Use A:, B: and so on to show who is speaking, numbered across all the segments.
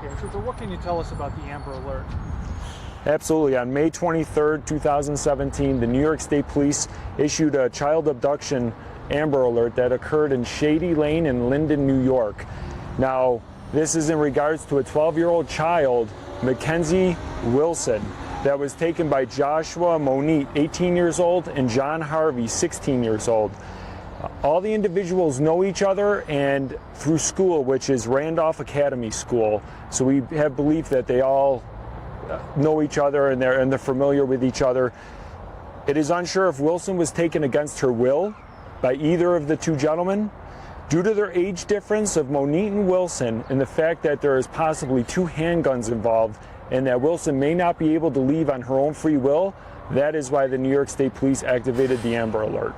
A: Okay, Trooper, what can you tell us about the Amber Alert?
B: Absolutely. On May 23rd, 2017, the New York State Police issued a child abduction Amber Alert that occurred in Shady Lane in Linden, New York. Now, this is in regards to a 12-year-old child, Mackenzie Wilson, that was taken by Joshua Monette, 18 years old, and John Harvey, 16 years old. All the individuals know each other and through school, which is Randolph Academy School. So we have belief that they all know each other and they're familiar with each other. It is unsure if Wilson was taken against her will by either of the two gentlemen. Due to their age difference of Monette and Wilson and the fact that there is possibly two handguns involved and that Wilson may not be able to leave on her own free will, that is why the New York State Police activated the Amber Alert.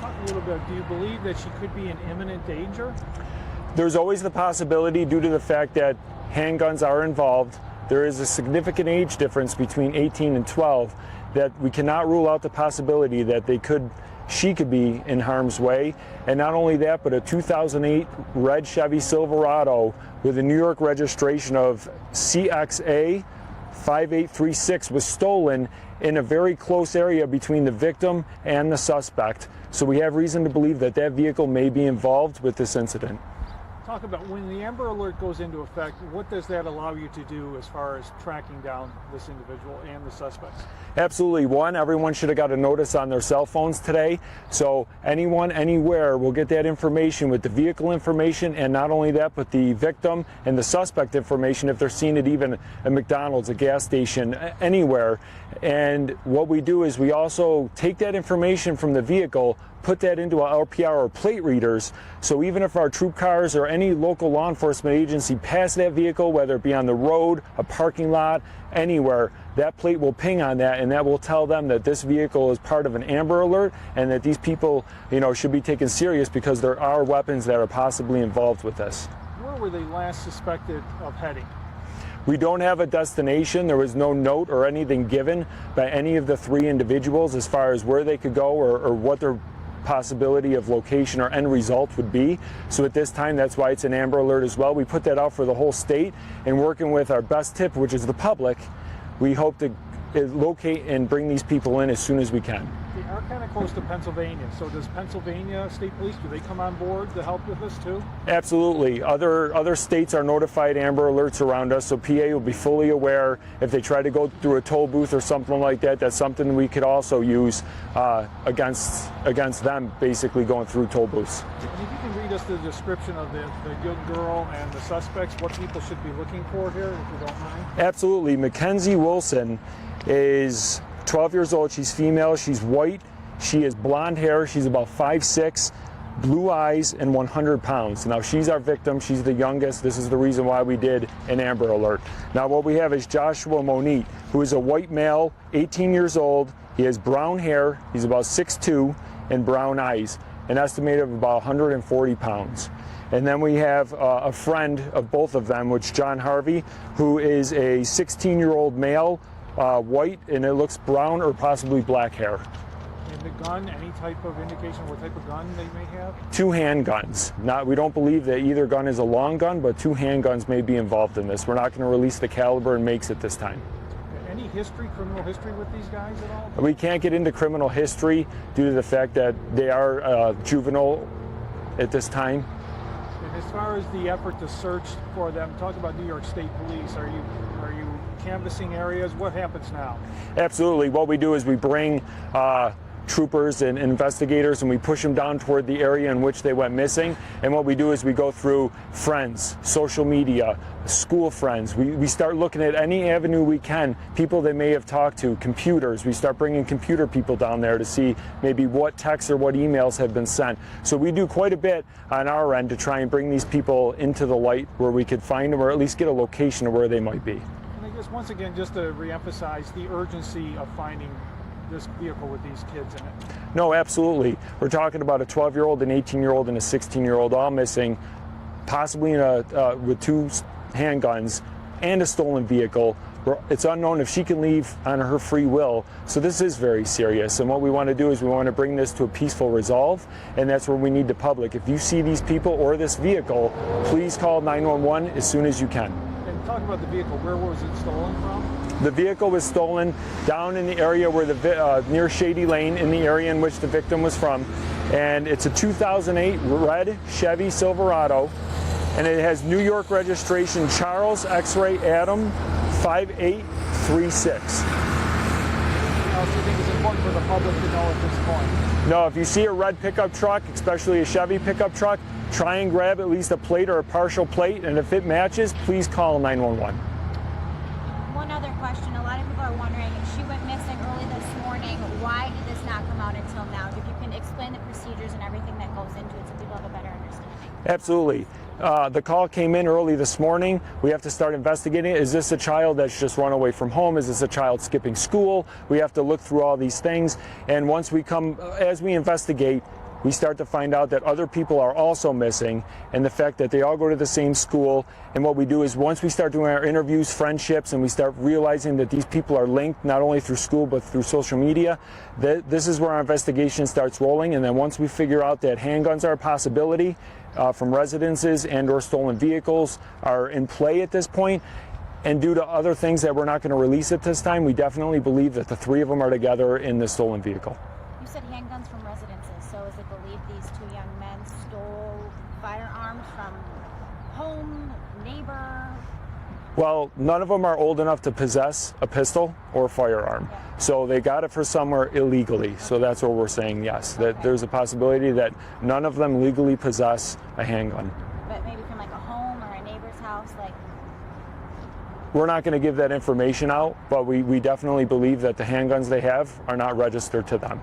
A: Talk a little bit, do you believe that she could be in imminent danger?
B: There's always the possibility, due to the fact that handguns are involved. There is a significant age difference between 18 and 12 that we cannot rule out the possibility that she could be in harm's way. And not only that, but a 2008 red Chevy Silverado with a New York registration of CXA 5836 was stolen in a very close area between the victim and the suspect. So we have reason to believe that that vehicle may be involved with this incident.
A: Talk about when the Amber Alert goes into effect, what does that allow you to do as far as tracking down this individual and the suspects?
B: Absolutely. One, everyone should have got a notice on their cell phones today. So anyone, anywhere will get that information with the vehicle information, and not only that, but the victim and the suspect information if they're seeing it even at McDonald's, a gas station, anywhere. And what we do is we also take that information from the vehicle, put that into our LPR or plate readers, so even if our troop cars or any local law enforcement agency pass that vehicle, whether it be on the road, a parking lot, anywhere, that plate will ping on that, and that will tell them that this vehicle is part of an Amber Alert and that these people, should be taken serious because there are weapons that are possibly involved with this.
A: Where were they last suspected of heading?
B: We don't have a destination. There was no note or anything given by any of the three individuals as far as where they could go or what their possibility of location or end result would be. So at this time, that's why it's an Amber Alert as well. We put that out for the whole state, and working with our best tip, which is the public, we hope to locate and bring these people in as soon as we can.
A: They are kind of close to Pennsylvania, so does Pennsylvania State Police, do they come on board to help with this too?
B: Absolutely. Other states are notified Amber Alerts around us, so PA will be fully aware. If they try to go through a toll booth or something like that, that's something we could also use against them basically going through toll booths.
A: And if you can read us the description of the young girl and the suspects, what people should be looking for here, if you don't mind?
B: Absolutely. Mackenzie Wilson is 12 years old. She's female. She's white. She has blonde hair. She's about 5'6", blue eyes, and 100 pounds. Now, she's our victim. She's the youngest. This is the reason why we did an Amber Alert. Now, what we have is Joshua Monette, who is a white male, 18 years old. He has brown hair. He's about 6'2", and brown eyes, an estimated of about 140 pounds. And then we have a friend of both of them, which is John Harvey, who is a 16-year-old male, white, and it looks brown or possibly black hair.
A: And the gun, any type of indication what type of gun they may have?
B: Two handguns. We don't believe that either gun is a long gun, but two handguns may be involved in this. We're not going to release the caliber and makes at this time.
A: Any criminal history with these guys at all?
B: We can't get into criminal history due to the fact that they are juvenile at this time.
A: And as far as the effort to search for them, talk about New York State Police. Are you canvassing areas? What happens now?
B: Absolutely. What we do is we bring troopers and investigators, and we push them down toward the area in which they went missing. And what we do is we go through friends, social media, school friends. We start looking at any avenue we can, people they may have talked to, computers. We start bringing computer people down there to see maybe what texts or what emails have been sent. So we do quite a bit on our end to try and bring these people into the light where we could find them or at least get a location of where they might be.
A: And I guess once again, just to reemphasize the urgency of finding this vehicle with these kids in it.
B: No, absolutely. We're talking about a 12-year-old, an 18-year-old, and a 16-year-old all missing, possibly with two handguns and a stolen vehicle. It's unknown if she can leave on her free will. So this is very serious. And what we want to do is we want to bring this to a peaceful resolve. And that's where we need the public. If you see these people or this vehicle, please call 911 as soon as you can.
A: And talk about the vehicle. Where was it stolen from?
B: The vehicle was stolen down in the area where near Shady Lane, in the area in which the victim was from. And it's a 2008 red Chevy Silverado. And it has New York registration Charles X-Ray Adam 5836.
A: What else do you think is important for the public to know at this point?
B: No, if you see a red pickup truck, especially a Chevy pickup truck, try and grab at least a plate or a partial plate, and if it matches, please call 911.
C: One other question. A lot of people are wondering, if she went missing early this morning, why did this not come out until now? If you can explain the procedures and everything that goes into it so people have a better understanding.
B: Absolutely. The call came in early this morning. We have to start investigating it. Is this a child that's just run away from home? Is this a child skipping school? We have to look through all these things. And once we as we investigate, we start to find out that other people are also missing, and the fact that they all go to the same school. And what we do is once we start doing our interviews, friendships, and we start realizing that these people are linked not only through school but through social media, this is where our investigation starts rolling. And then once we figure out that handguns are a possibility from residences and or stolen vehicles are in play at this point, and due to other things that we're not going to release at this time, we definitely believe that the three of them are together in the stolen vehicle.
C: You said handguns from residences, so is it believed these two young men stole firearms from home, neighbor?
B: Well, none of them are old enough to possess a pistol or a firearm.
C: Okay.
B: So they got it for somewhere illegally. So that's what we're saying, yes. That there's a possibility that none of them legally possess a handgun.
C: But maybe from like a home or a neighbor's house, like...
B: We're not going to give that information out, but we definitely believe that the handguns they have are not registered to them.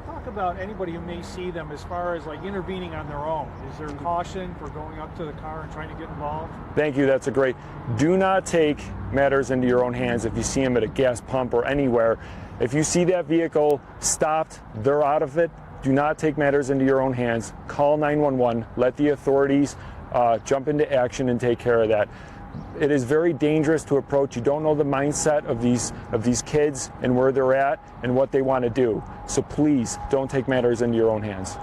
A: Talk about anybody who may see them as far as like intervening on their own. Is there caution for going up to the car and trying to get involved?
B: Thank you, that's a great. Do not take matters into your own hands if you see them at a gas pump or anywhere. If you see that vehicle stopped, they're out of it. Do not take matters into your own hands. Call 911. Let the authorities jump into action and take care of that. It is very dangerous to approach. You don't know the mindset of these kids and where they're at and what they want to do. So please don't take matters into your own hands.